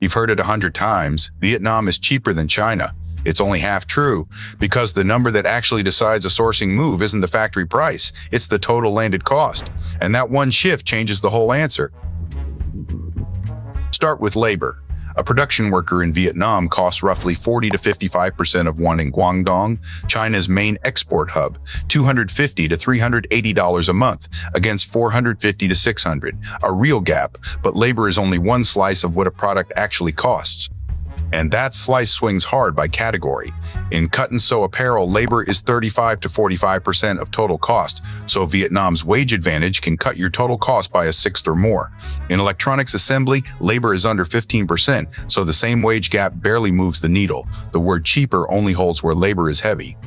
You've heard it 100 times. Vietnam is cheaper than China. It's only half true, because the number that actually decides a sourcing move isn't the factory price, it's the total landed cost. And that one shift changes the whole answer. Start with labor. A production worker in Vietnam costs roughly 40 to 55% of one in Guangdong, China's main export hub, $250 to $380 a month, against $450 to $600, a real gap, but labor is only one slice of what a product actually costs. And that slice swings hard by category. In cut-and-sew apparel, labor is 35 to 45% of total cost, so Vietnam's wage advantage can cut your total cost by a sixth or more. In electronics assembly, labor is under 15%, so the same wage gap barely moves the needle. The word cheaper only holds where labor is heavy.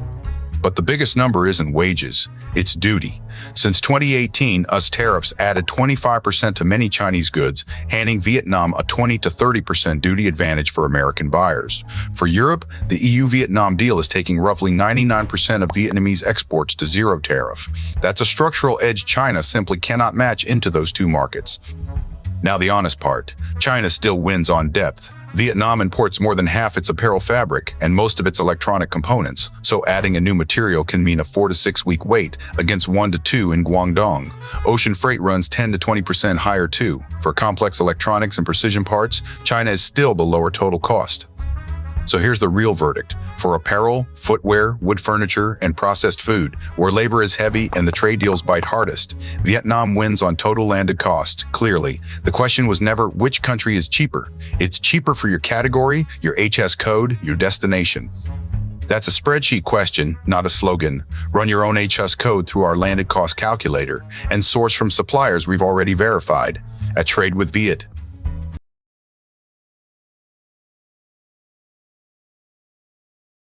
But the biggest number isn't wages, it's duty. Since 2018, US tariffs added 25% to many Chinese goods, handing Vietnam a 20 to 30% duty advantage for American buyers. For Europe, the EU-Vietnam deal is taking roughly 99% of Vietnamese exports to zero tariff. That's a structural edge China simply cannot match into those two markets. Now the honest part, China still wins on depth. Vietnam imports more than half its apparel fabric and most of its electronic components, so adding a new material can mean a 4 to 6 week wait against 1 to 2 in Guangdong. Ocean freight runs 10 to 20% higher too. For complex electronics and precision parts, China is still below our total cost. So here's the real verdict. For apparel, footwear, wood furniture, and processed food, where labor is heavy and the trade deals bite hardest, Vietnam wins on total landed cost, clearly. The question was never which country is cheaper. It's cheaper for your category, your HS code, your destination. That's a spreadsheet question, not a slogan. Run your own HS code through our landed cost calculator and source from suppliers we've already verified. At Trade with Viet.